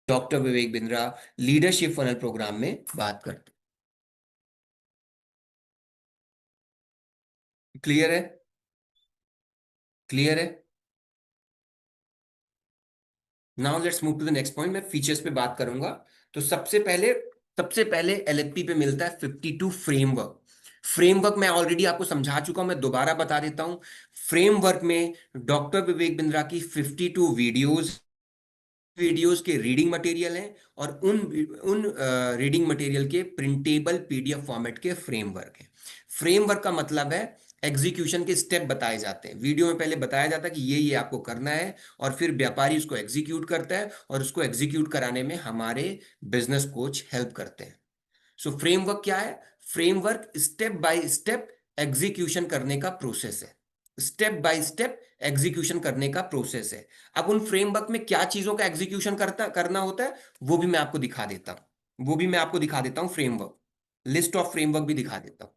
Doctor Vivek Bindra leadership funnel programme में बात करते हैं। क्लियर है? क्लियर है? Now let's move to the next point. मैं फीचर्स पे बात करूंगा। तो सबसे पहले एलएचपी पे मिलता है 52 फ्रेमवर्क। फ्रेमवर्क मैं ऑलरेडी आपको समझा चुका हूं, मैं दोबारा बता देता हूं। फ्रेमवर्क में डॉक्टर विवेक बिंद्रा की 52 वीडियोस के रीडिंग मटेरियल हैं, और उन रीडिंग मटेरियल के प्रिंटेबल पीडीएफ फॉर्मेट के फ्रेमवर्क है। फ्रेमवर्क का मतलब है एग्जीक्यूशन के स्टेप बताए जाते हैं। वीडियो में पहले बताया जाता है कि ये आपको करना है, और फिर व्यापारी उसको एग्जीक्यूट करता है, और उसको एग्जीक्यूट कराने में हमारे बिजनेस कोच हेल्प करते हैं। सो फ्रेमवर्क क्या है? Framework step by step execution करने का प्रोसेस है। स्टेप बाय स्टेप एग्जीक्यूशन करने का प्रोसेस है। अब उन फ्रेमवर्क में क्या चीजों का एग्जीक्यूशन करना होता है, वो भी मैं आपको दिखा देता हूं। फ्रेमवर्क लिस्ट ऑफ फ्रेमवर्क भी दिखा देता हूं।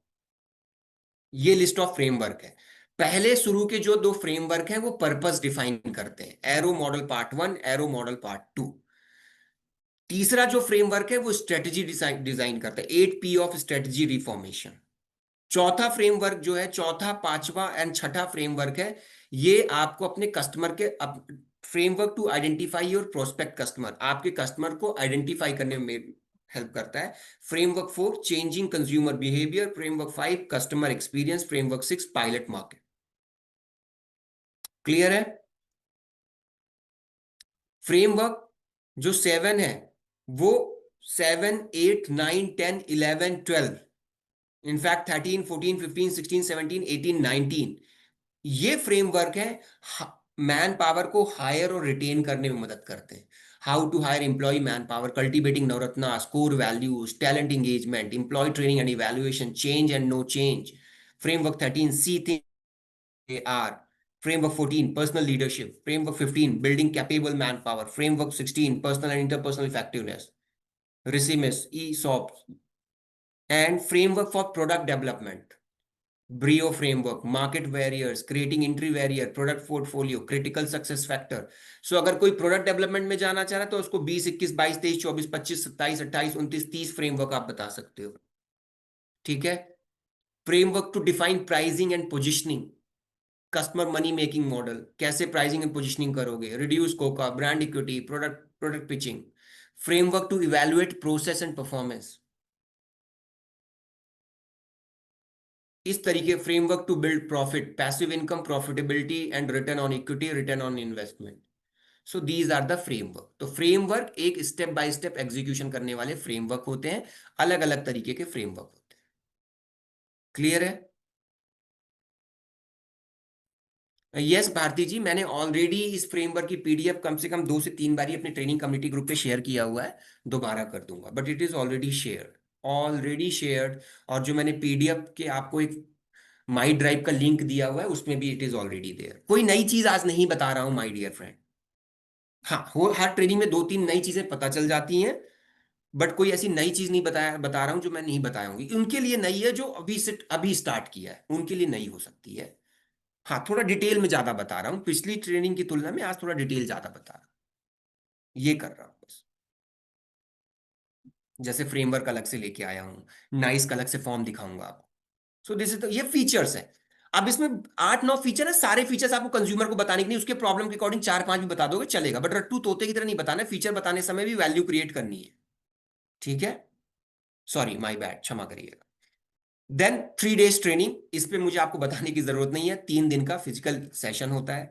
ये लिस्ट ऑफ फ्रेमवर्क है। पहले शुरू के जो दो फ्रेमवर्क हैं वो पर्पस डिफाइन करते हैं, arrow model part 1, arrow model part 2। तीसरा जो फ्रेमवर्क है वो स्ट्रेटजी डिजाइन डिजाइन करता है, 8 P ऑफ स्ट्रेटजी रिफॉर्मेशन। चौथा फ्रेमवर्क जो है, चौथा, पांचवा एंड छठा फ्रेमवर्क है, ये आपको अपने कस्टमर के framework to identify your prospect customer, आपके कस्टमर को आइडेंटिफाई करने में हेल्प करता है। Framework 4 changing consumer behaviour, framework 5 customer experience, framework 6 pilot market. Clear है? फ्रेमवर्क जो 7 है वो 7, 8, 9, 10, 11, 12, इनफैक्ट 13, 14, 15, 16, 17, 18, 19, ये फ्रेमवर्क है, मैन पावर को हायर और रिटेन करने में मदद करते हैं। How to hire employ man power, cultivating Navratna, score values, talent engagement, employ training and evaluation, change and no change. Framework 13 see thing are, framework 14 personal leadership, framework 15 building capable man power, framework 16 personal and interpersonal effectiveness, रिसिमिस, ESOP, and framework for product development, brio framework, market barriers, creating entry barrier, product portfolio, critical success factor. So अगर कोई product development में जाना चाह रहा है तो उसको 20, 21, 22, 23, 24, 25, 27, 28, 29, 30 फ्रेमवर्क आप बता सकते हो। ठीक है? Framework to define pricing and positioning, customer money making model, कैसे प्राइसिंग एंड पोजिशनिंग करोगे, reduce COCA, brand equity, product pitching. Framework to evaluate process and performance, इस तरीके framework to build profit, passive income, profitability and return on equity, return on investment. So these are the framework. तो framework एक step by step execution करने वाले framework होते हैं। अलग अलग तरीके के फ्रेमवर्क होते हैं। क्लियर है? यस भारती जी, मैंने ऑलरेडी इस फ्रेमवर्क की पीडीएफ कम से कम 2 से 3 बार अपने ट्रेनिंग कम्युनिटी ग्रुप पे शेयर किया हुआ है। दोबारा कर दूंगा, but it is already shared, already shared. और जो मैंने पीडीएफ के आपको एक माई ड्राइव का लिंक दिया हुआ है उसमें भी इट इज ऑलरेडी देयर। कोई नई चीज आज नहीं बता रहा हूं माय डियर फ्रेंड। हाँ, हर ट्रेनिंग में 2-3 नई चीजें पता चल जाती हैं, बट कोई ऐसी नई चीज नहीं बता रहा हूं जो मैं नहीं बताया होंगी। उनके लिए नई है जो अभी स्टार्ट किया है, उनके लिए नई हो सकती है। हाँ, थोड़ा डिटेल में ज्यादा बता रहा हूँ, पिछली ट्रेनिंग की तुलना में आज थोड़ा डिटेल ज्यादा बता रहा हूँ। ये कर रहा हूँ बस। जैसे फ्रेमवर्क अलग से लेके आया हूँ, नाइस का अलग से फॉर्म दिखाऊंगा आपको। सो दिस इज, ये फीचर्स है। अब इसमें 8-9 फीचर है, सारे फीचर्स आपको कंज्यूमर को बताने के नहीं, उसके प्रॉब्लम के अकॉर्डिंग 4-5 भी बता दोगे चलेगा, बट रट्टू तोते की तरह नहीं बताना है। फीचर बताने समय भी वैल्यू क्रिएट करनी है। ठीक है? सॉरी, माय बैड, क्षमा करिएगा। देन 3 डेज ट्रेनिंग, इस पे मुझे आपको बताने की जरूरत नहीं है। 3 दिन का फिजिकल सेशन होता है।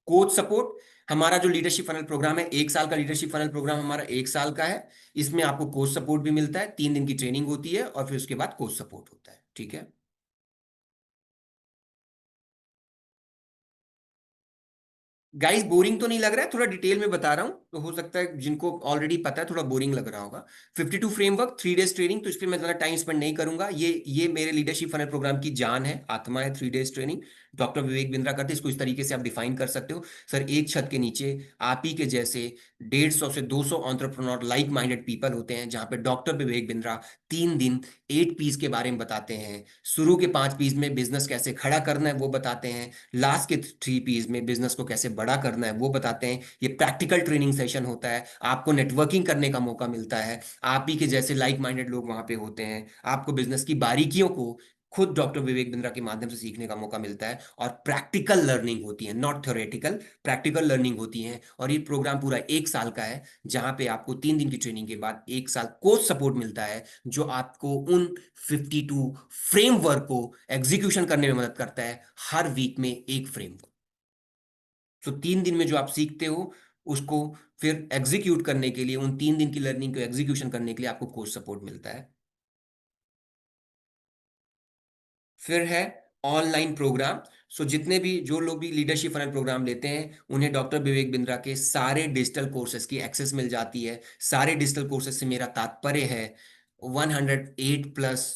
कोच सपोर्ट, हमारा जो लीडरशिप फनल प्रोग्राम है, 1 साल का लीडरशिप फनल प्रोग्राम हमारा 1 साल का है। इसमें आपको कोच सपोर्ट भी मिलता है, 3 दिन की ट्रेनिंग होती है और फिर उसके बाद कोच सपोर्ट होता है। ठीक है? गाइस, बोरिंग तो नहीं लग रहा है? थोड़ा डिटेल में बता रहा हूं तो हो सकता है जिनको ऑलरेडी पता है थोड़ा बोरिंग लग रहा होगा। 52 फ्रेमवर्क, 3 डेज ट्रेनिंग, तो इस पर मैं ज्यादा टाइम स्पेंड नहीं करूंगा। ये मेरे लीडरशिप फनल प्रोग्राम की जान है, आत्मा है, 3 days training. Doctor Vivek Bindra करते हैं। इसको इस तरीके से आप डिफाइन कर सकते हो, सर एक छत के नीचे आप ही के जैसे 150 से 200 एंटरप्रेन्योर लाइक माइंडेड पीपल होते हैं, जहां पे डॉक्टर विवेक बिंद्रा 3 दिन 8 पीस के बारे में बताते हैं। शुरू के 5 पीस में बिजनेस कैसे खड़ा करना है वो बताते हैं, लास्ट के 3 पीस में बिजनेस को कैसे बड़ा करना है वो बताते हैं। ये प्रैक्टिकल ट्रेनिंग सेशन होता है, आपको नेटवर्किंग करने का मौका मिलता है, आप ही के जैसे लाइक माइंडेड लोग वहां पे होते हैं, आपको बिजनेस की बारीकियों को खुद डॉक्टर विवेक बिंद्रा के माध्यम से सीखने का मौका मिलता है। और प्रैक्टिकल लर्निंग होती है, नॉट थ्योरेटिकल, प्रैक्टिकल लर्निंग होती है। और ये प्रोग्राम पूरा 1 साल का है, जहां पे आपको 3 दिन की ट्रेनिंग के बाद 1 साल कोच सपोर्ट मिलता है, जो आपको उन 52 फ्रेमवर्क को एग्जीक्यूशन करने में मदद करता है, हर वीक में एक फ्रेमवर्क। तो 3 दिन में जो आप सीखते हो उसको फिर एग्जीक्यूट करने के लिए, उन 3 दिन की लर्निंग को एग्जीक्यूशन करने के लिए आपको कोच सपोर्ट मिलता है। फिर है ऑनलाइन प्रोग्राम। सो जितने भी जो लोग भी लीडरशिप फनल प्रोग्राम लेते हैं, उन्हें डॉक्टर विवेक बिंद्रा के सारे डिजिटल कोर्सेज की एक्सेस मिल जाती है। सारे डिजिटल कोर्सेज से मेरा तात्पर्य है 108+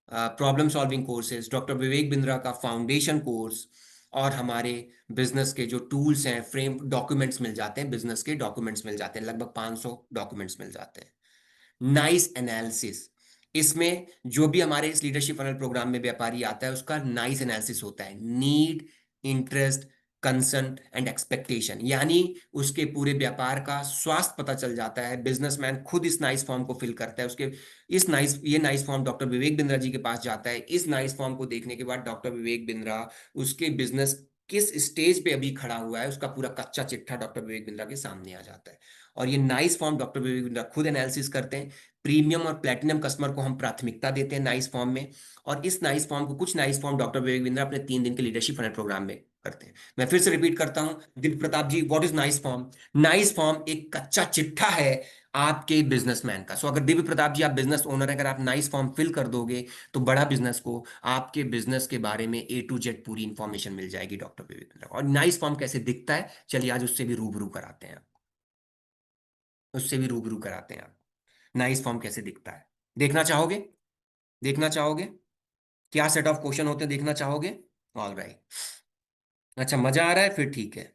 problem solving courses, doctor Vivek Bindra का फाउंडेशन कोर्स, और हमारे बिजनेस के जो टूल्स हैं, फ्रेम डॉक्यूमेंट्स मिल जाते हैं, बिजनेस के डॉक्यूमेंट्स मिल जाते हैं, लगभग 500 डॉक्यूमेंट्स मिल जाते हैं। नाइस एनालिसिस, इसमें जो भी हमारे इस लीडरशिप फनल प्रोग्राम में व्यापारी आता है उसका नाइस एनालिसिस होता है। Need, interest, concern and expectation, यानी उसके पूरे व्यापार का स्वास्थ्य पता चल जाता है। बिजनेसमैन खुद इस नाइस फॉर्म को फिल करता है, उसके इस नाइस ये nice form doctor Vivek Bindra ji के पास जाता है। इस नाइस फॉर्म को देखने के बाद डॉक्टर विवेक बिंद्रा उसके बिजनेस किस स्टेज पे अभी खड़ा हुआ है, उसका पूरा कच्चा चिट्ठा डॉक्टर विवेक बिंद्रा के सामने आ जाता है। और ये nice form doctor Vivek Bindra खुद एनालिसिस करते हैं। प्रीमियम और प्लेटिनम कस्टमर को हम प्राथमिकता देते हैं नाइस फॉर्म में। और इस नाइस फॉर्म को, कुछ nice form doctor Vivek Bindra अपने 3 दिन के लीडरशिप फनल प्रोग्राम में करते हैं। मैं फिर से रिपीट करता हूं, Divya Pratap ji, what is nice form? Nice form एक कच्चा चिट्ठा है आपके बिजनेसमैन का। सो अगर दिव्य प्रताप जी आप बिजनेस ओनर है, अगर आप नाइस फॉर्म फिल कर दोगे तो बड़ा बिजनेस को आपके बिजनेस के बारे में A to Z पूरी इंफॉर्मेशन मिल जाएगी डॉक्टर विवेक बिंद्रा। और नाइस फॉर्म कैसे दिखता है, चलिए आज उससे भी रूबरू कराते हैं, उससे भी रूबरू कराते हैं आप। नाइस फॉर्म कैसे दिखता है, देखना चाहोगे? देखना चाहोगे? क्या सेट ऑफ क्वेश्चन होते हैं, देखना चाहोगे? All right. अच्छा, मजा आ रहा है, फिर ठीक है।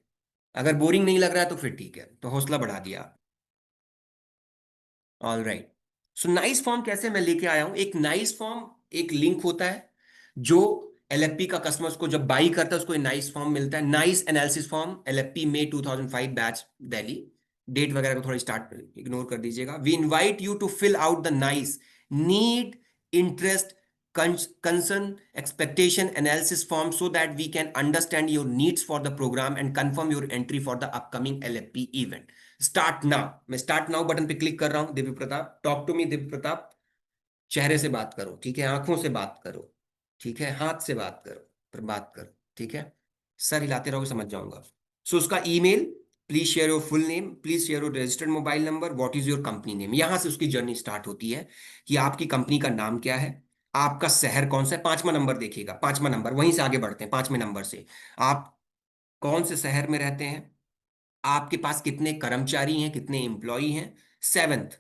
अगर बोरिंग नहीं लग रहा है तो फिर ठीक है, तो हौसला बढ़ा दिया। All right. So nice form कैसे मैं लेके आया हूं, एक नाइस फॉर्म, एक लिंक होता है जो LFP का कस्टमर्स को जब बाई करता है उसको नाइस फॉर्म मिलता है। नाइस एनालिसिस फॉर्म, LFP मई 2005 बैच दिल्ली। डेट वगैरह को थोड़ा स्टार्ट इग्नोर कर दीजिएगा। We invite you to fill out the NICE need, interest, concern, expectation analysis form so that we can understand your needs for the program and confirm your entry for the upcoming LFP event. Start now, मैं start now button पे click कर रहा हूं। Divya Pratap, talk to me. Divya Pratap, चेहरे से बात करो, ठीक है, आंखों से बात करो, ठीक है, हाथ से बात करो, फिर बात करो, ठीक है। सर हिलाते रहोगे, समझ जाऊंगा। सो उसका email, please share your full name, please share your registered mobile number, what is your company name. यहां से उसकी जर्नी स्टार्ट होती है कि आपकी कंपनी का नाम क्या है, आपका शहर कौन सा है, 5वां नंबर देखिएगा, 5वां नंबर, वहीं से आगे बढ़ते हैं 5वें नंबर से। आप कौन से शहर में रहते हैं, आपके पास कितने कर्मचारी हैं, कितने एम्प्लॉई हैं। 7th,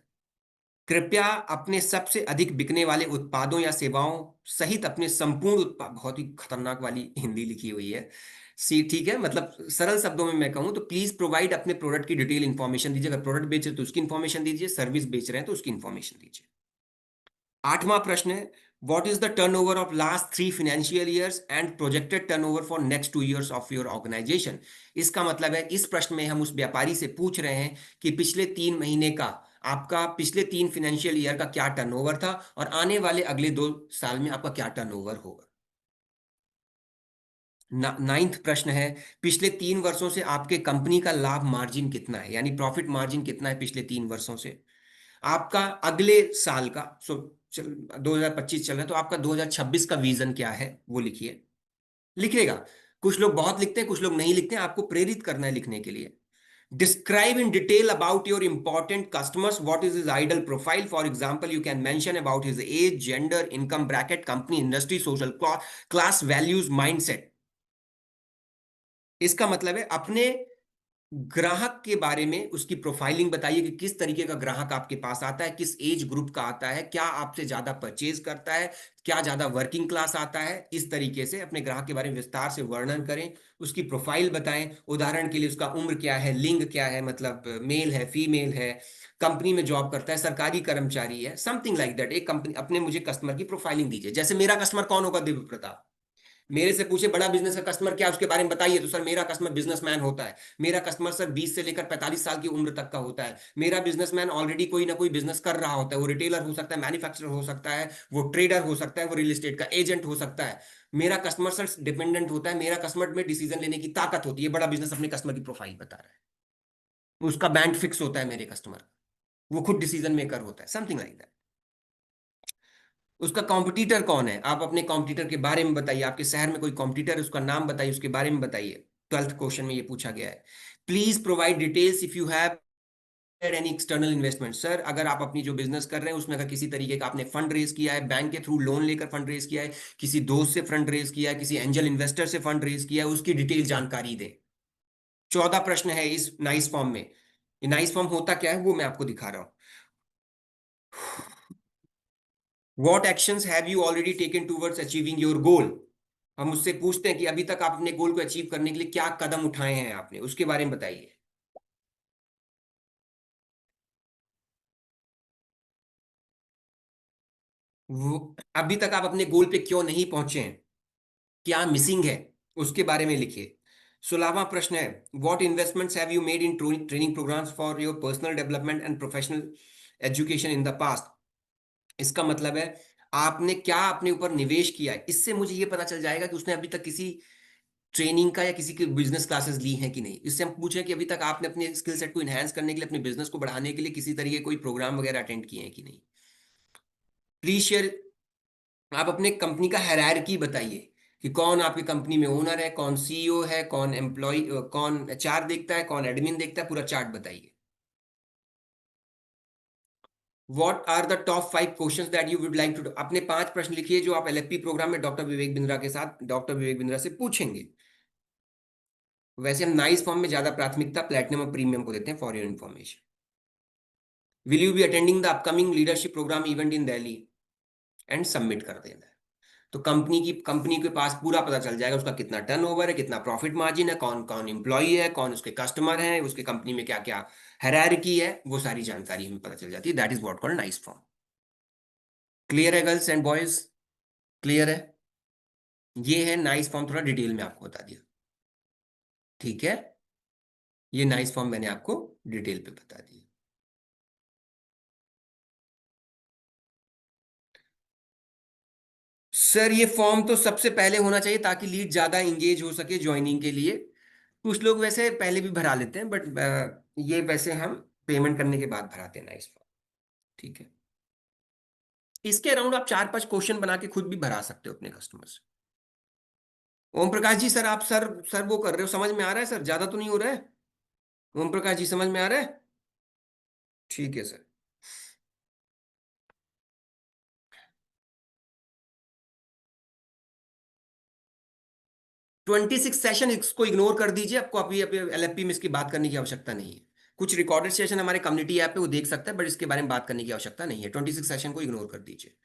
कृपया अपने सबसे अधिक बिकने वाले उत्पादों या सेवाओं सहित अपने संपूर्ण उत्पाद, बहुत ही खतरनाक वाली हिंदी लिखी हुई है सी, ठीक है, मतलब सरल शब्दों में मैं कहूं तो प्लीज प्रोवाइड अपने प्रोडक्ट की डिटेल इंफॉर्मेशन दीजिए। अगर प्रोडक्ट बेच रहे हैं तो उसकी इंफॉर्मेशन दीजिए, सर्विस बेच रहे हैं तो उसकी इंफॉर्मेशन दीजिए। 8वां प्रश्न है, what is the turnover of last 3 financial years and projected turnover for next 2 years of your organisation. इसका मतलब है इस प्रश्न में हम उस व्यापारी से पूछ रहे हैं कि पिछले 3 महीने का, आपका पिछले 3 फाइनेंशियल ईयर का क्या टर्नओवर था और आने वाले अगले 2 साल में आपका क्या टर्नओवर होगा। 9th प्रश्न है, पिछले 3 वर्षों से आपके कंपनी का लाभ मार्जिन कितना है, यानी प्रॉफिट मार्जिन कितना है पिछले 3 वर्षों से। आपका अगले साल का, सो 2025 चल रहा है, तो आपका 2026 का विजन क्या है वो लिखिए। लिखिएगा, कुछ लोग बहुत लिखते हैं, कुछ लोग नहीं लिखते हैं, आपको प्रेरित करना है लिखने के लिए। Describe in detail about your important customers, what is his ideal profile, for example you can mention about his age, gender, income bracket, company, industry, social class, values, mindset. इसका मतलब है अपने ग्राहक के बारे में उसकी प्रोफाइलिंग बताइए कि किस तरीके का ग्राहक आपके पास आता है, किस एज ग्रुप का आता है, क्या आपसे ज्यादा परचेज करता है, क्या ज्यादा वर्किंग क्लास आता है। इस तरीके से अपने ग्राहक के बारे में विस्तार से वर्णन करें, उसकी प्रोफाइल बताएं। उदाहरण के लिए उसका उम्र क्या है, लिंग क्या है, मतलब मेल है फीमेल है, कंपनी में जॉब करता है, सरकारी कर्मचारी है, समथिंग लाइक दैट। एक कंपनी अपने मुझे कस्टमर की प्रोफाइलिंग दीजिए। जैसे मेरा कस्टमर कौन होगा, दिव्य प्रताप। मेरे से पूछे बड़ा बिजनेस का कस्टमर क्या है, उसके बारे में बताइए, तो सर मेरा कस्टमर बिजनेसमैन होता है। मेरा कस्टमर सर 20 से लेकर 45 साल की उम्र तक का होता है। मेरा बिजनेसमैन ऑलरेडी कोई ना कोई बिजनेस कर रहा होता है, वो रिटेलर हो सकता है, मैन्युफैक्चरर हो सकता है, वो ट्रेडर हो सकता है, वो रियल एस्टेट का एजेंट हो सकता है। मेरा कस्टमर सर डिपेंडेंट होता है, मेरा कस्टमर में डिसीजन लेने की ताकत होती है। बड़ा बिजनेस अपने कस्टमर की प्रोफाइल बता रहा है, उसका बैंड फिक्स होता है मेरे कस्टमर, वो खुद डिसीजन मेकर होता है, समथिंग लाइक दैट। उसका कॉम्पिटिटर कौन है, आप अपने कॉम्पिटिटर के बारे में बताइए। आपके शहर में कोई कॉम्पिटिटर है, उसका नाम बताइए, उसके बारे में बताइए। 12th क्वेश्चन में ये पूछा गया है। Please provide details if you have any external investment. Sir अगर आप अपनी जो बिजनेस कर रहे हैं उसमें अगर किसी तरीके का आपने फंड रेज किया है, बैंक के थ्रू लोन लेकर फंड रेज किया है, किसी दोस्त से फंड रेज किया है, किसी एंजल इन्वेस्टर से फंड रेज किया है, उसकी डिटेल जानकारी दें। 14 प्रश्न है इस नाइस फॉर्म में। ये नाइस फॉर्म होता क्या है वो मैं आपको दिखा रहा हूं। What actions have you already taken towards achieving your goal. हम उससे पूछते हैं कि अभी तक आप अपने गोल को अचीव करने के लिए क्या कदम उठाए हैं आपने, उसके बारे में बताइए। वो अभी तक आप अपने गोल पे क्यों नहीं पहुंचे हैं, क्या मिसिंग है, उसके बारे में लिखिए। 16वां प्रश्न है, what investments have you made in training programmes for your personal development and professional education in the past. इसका मतलब है आपने क्या अपने ऊपर निवेश किया है। इससे मुझे ये पता चल जाएगा कि उसने अभी तक किसी ट्रेनिंग का या किसी की बिजनेस क्लासेस ली हैं कि नहीं। इससे हम पूछें कि अभी तक आपने अपने स्किल सेट को इनहेंस करने के लिए, अपने बिजनेस को बढ़ाने के लिए किसी तरीके कोई प्रोग्राम वगैरह अटेंड किए हैं कि नहीं। प्लीज शेयर, आप अपने कंपनी का हायरार्की बताइए कि कौन आपकी कंपनी में ओनर है, कौन सीईओ है, कौन एम्प्लॉय, कौन एचआर देखता है, कौन एडमिन देखता है, पूरा चार्ट बताइए। What are the top 5 questions that you would like to, अपने 5 प्रश्न लिखिए जो आप एलएफपी प्रोग्राम में डॉक्टर विवेक बिंद्रा के साथ, डॉक्टर विवेक बिंद्रा से पूछेंगे। वैसे हम नाइस फॉर्म में ज्यादा प्राथमिकता प्लेटिनम और प्रीमियम को देते हैं, for your information. Will you be attending the upcoming leadership programme event in Delhi, and submit कर देना है। तो कंपनी के पास पूरा पता चल जाएगा, उसका कितना टर्नओवर है, कितना प्रॉफिट मार्जिन है, कौन कौन एम्प्लॉई है, कौन उसके कस्टमर है, उसके कंपनी में क्या क्या हायरार्की है, वो सारी जानकारी हमें पता चल जाती है। That is what called nice form. Clear है गर्ल्स एंड बॉयज, क्लियर है। ये है नाइस फॉर्म, थोड़ा डिटेल में आपको बता दिया, ठीक है। ये नाइस फॉर्म मैंने आपको डिटेल पे बता दिया। सर ये फॉर्म तो सबसे पहले होना चाहिए ताकि लीड ज्यादा इंगेज हो सके ज्वाइनिंग के लिए। कुछ लोग वैसे पहले भी भरा लेते हैं, बट ये वैसे हम पेमेंट करने के बाद भराते हैं नाइस फॉर्म, ठीक है। इसके अराउंड आप 4-5 क्वेश्चन बना के खुद भी भरा सकते हो अपने कस्टमर से। ओम प्रकाश जी, सर आप सर वो कर रहे हो, समझ में आ रहा है सर, ज्यादा तो नहीं हो रहा है। ओम प्रकाश जी समझ में आ रहा है, ठीक है सर। 26 सेशन इसको इग्नोर कर दीजिए, आपको अभी अभी एलएफपी में इसकी बात करने की आवश्यकता नहीं है। कुछ रिकॉर्डेड सेशन हमारे कम्युनिटी ऐप पे वो देख सकता है, बट इसके बारे में बात करने की आवश्यकता नहीं है। 26 सेशन को इग्नोर कर दीजिए।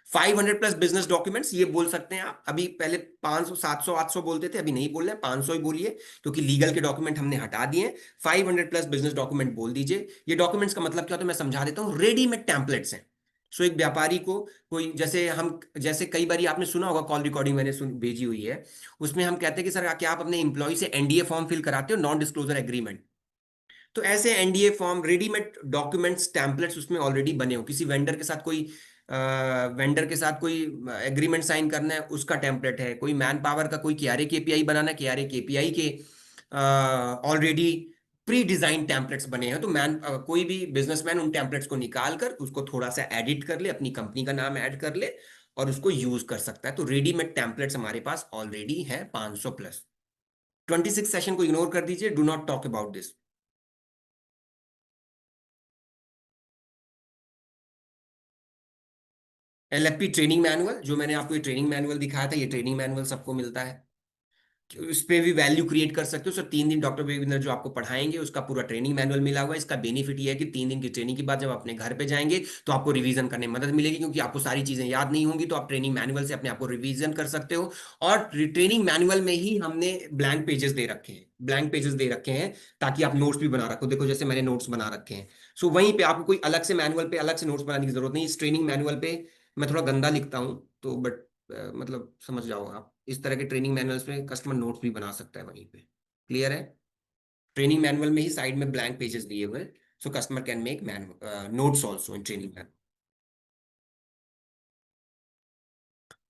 500 प्लस बिजनेस डॉक्यूमेंट्स ये बोल सकते हैं आप। अभी पहले 500 700 800 बोलते थे, अभी नहीं बोल रहे हैं, 500 ही बोलिए, क्योंकि लीगल के डॉक्यूमेंट हमने हटा दिए। 500 प्लस बिजनेस डॉक्यूमेंट बोल दीजिए। ये डॉक्यूमेंट्स का मतलब क्या होता है मैं समझा देता हूँ, रेडीमेड टेम्पलेट्स हैं। सो एक व्यापारी को, कोई जैसे हम, जैसे कई बार आपने सुना होगा, कॉल रिकॉर्डिंग मैंने भेजी हुई है, उसमें हम कहते हैं कि सर क्या आप अपने इंप्लॉय से एनडीए फॉर्म फिल कराते हो, नॉन डिस्क्लोजर एग्रीमेंट। तो ऐसे NDA form, readymade documents, templates उसमें ऑलरेडी बने हो, किसी वेंडर के साथ कोई एग्रीमेंट साइन करना है, उसका टेम्पलेट है, कोई मैन पावर का कोई केआरए केपीआई बनाना है, केआरए केपीआई के ऑलरेडी प्री डिजाइन टेम्पलेट्स बने हैं। तो कोई भी बिजनेसमैन उन टेम्पलेट्स को निकाल कर उसको थोड़ा सा एडिट कर ले, अपनी कंपनी का नाम ऐड कर ले और उसको यूज कर सकता है। तो रेडीमेड टेम्पलेट्स हमारे पास ऑलरेडी है 500 प्लस। 26 सेशन को इग्नोर कर दीजिए, do not talk about this. LFP training manual, जो मैंने आपको ये ट्रेनिंग मैनुअल दिखाया था, ये ट्रेनिंग मैनुअल सबको मिलता है। उस पे भी वैल्यू क्रिएट कर सकते हो। सर 3 दिन डॉक्टर वेबिंदर जो आपको पढ़ाएंगे उसका पूरा ट्रेनिंग मैनुअल मिला हुआ है। इसका बेनिफिट ये है कि 3 दिन की ट्रेनिंग के बाद जब अपने घर पे जाएंगे तो आपको रिवीजन करने में मदद मिलेगी, क्योंकि आपको सारी चीजें याद नहीं होंगी, तो आप ट्रेनिंग मैनुअल से अपने आप को रिवीजन कर सकते हो। और ट्रेनिंग मैनुअल में ही हमने ब्लैंक पेजेस दे रखे हैं, ब्लैंक पेजेस दे रखे हैं ताकि आप नोट्स भी बना रखो। देखो जैसे मैंने नोट्स बना रखे हैं। सो वहीं पे आपको कोई अलग से मैनुअल पे अलग से नोट्स बनाने की जरूरत नहीं। इस ट्रेनिंग मैनुअल पे मैं थोड़ा गंदा लिखता हूँ तो बट मतलब समझ जाओ आप, इस तरह के ट्रेनिंग मैनुअल्स में कस्टमर नोट्स भी बना सकता है वहीं पे। क्लियर है? ट्रेनिंग मैनुअल में ही साइड में ब्लैंक पेजेस दिए हुए हैं, so customer can make man notes also in training manual.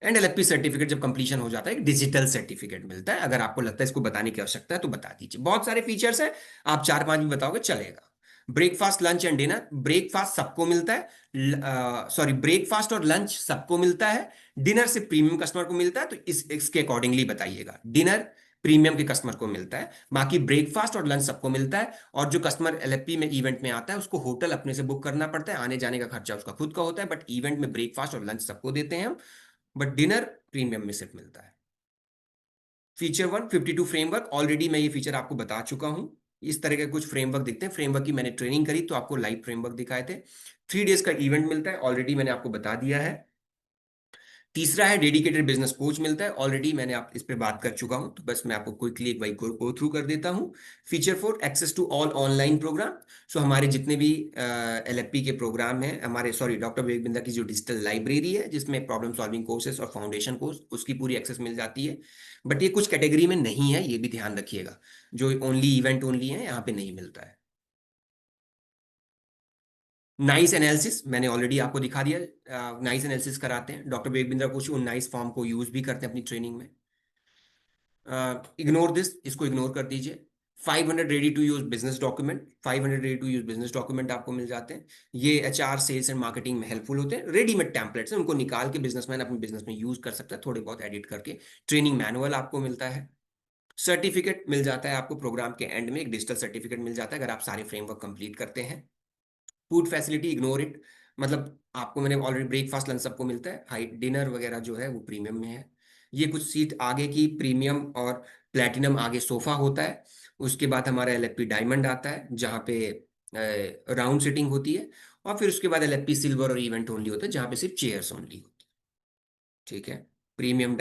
And LFP certificate जब कंप्लीशन हो जाता है एक डिजिटल सर्टिफिकेट मिलता है। अगर आपको लगता है इसको बताने की आवश्यकता है तो बता दीजिए। बहुत सारे फीचर्स हैं, आप 4-5 भी बताओगे चलेगा। Breakfast lunch and dinner, breakfast सबको मिलता है, सॉरी ब्रेकफास्ट और लंच सबको मिलता है। डिनर से प्रीमियम कस्टमर को मिलता है, तो इसके अकॉर्डिंगली बताइएगा। डिनर प्रीमियम के कस्टमर को मिलता है, बाकी ब्रेकफास्ट और लंच सबको मिलता है। और जो कस्टमर एलएफपी में इवेंट में आता है उसको होटल अपने से बुक करना पड़ता है, आने जाने का खर्चा उसका खुद का होता है, बट इवेंट में ब्रेकफास्ट और लंच सबको देते हैं हम। बट डिनर प्रीमियम में सिर्फ मिलता है। फीचर 152 फ्रेमवर्क, ऑलरेडी मैं ये फीचर आपको बता चुका हूं। इस तरह के कुछ फ्रेमवर्क दिखते हैं। फ्रेमवर्क की मैंने ट्रेनिंग करी तो आपको लाइव फ्रेमवर्क दिखाए थे। 3 डेज का इवेंट मिलता है, ऑलरेडी मैंने आपको बता दिया है। तीसरा है डेडिकेटेड बिजनेस कोच मिलता है, ऑलरेडी मैंने आप इस पे बात कर चुका हूं, तो बस मैं आपको क्विकली एक बार गो थ्रू कर देता हूं। Feature 4, access to all online program. So हमारे जितने भी एलएफपी के प्रोग्राम हैं, हमारे सॉरी डॉक्टर विवेक बिंदा की जो डिजिटल लाइब्रेरी है जिसमें प्रॉब्लम सॉल्विंग कोर्सेस और फाउंडेशन कोर्स, उसकी पूरी एक्सेस मिल जाती है। बट ये कुछ कैटेगरी में नहीं है, ये भी ध्यान रखिएगा। जो ओनली इवेंट ओनली है यहाँ पे नहीं मिलता है। नाइस एनालिसिस मैंने ऑलरेडी आपको दिखा दिया। नाइस एनालिसिस कराते हैं डॉक्टर विवेक बिंद्रा, कुछ उन नाइस फॉर्म को यूज भी करते हैं अपनी ट्रेनिंग में। इग्नोर दिस, इसको इग्नोर कर दीजिए। 500 ready to use business document, 500 ready to use business document आपको मिल जाते हैं। ये एचआर सेल्स एंड मार्केटिंग में हेल्पफुल होते हैं। रेडीमेड टेम्पलेट्स हैं, उनको निकाल के बिजनेसमैन अपने बिजनेस में यूज कर सकता है, थोड़े बहुत एडिट करके। ट्रेनिंग मैनुअल आपको मिलता है। सर्टिफिकेट मिल जाता है आपको प्रोग्राम के एंड में, एक डिजिटल सर्टिफिकेट मिल जाता है अगर आप सारे फ्रेमवर्क कंप्लीट करते हैं। फूड फैसिलिटी इग्नोर इट, मतलब आपको मैंने ऑलरेडी ब्रेकफास्ट लंच सबको मिलता है, हाई डिनर वगैरह जो है वो प्रीमियम में है। ये कुछ सीट आगे की प्रीमियम और प्लेटिनम आगे सोफा होता है। उसके बाद हमारा एलएफपी डायमंड आता है जहाँ पे राउंड सीटिंग होती है। और फिर उसके बाद एलएफपी सिल्वर और इवेंट ओनली होता है जहाँ पे सिर्फ चेयर्स ओनली होती है। ठीक है, प्रीमियम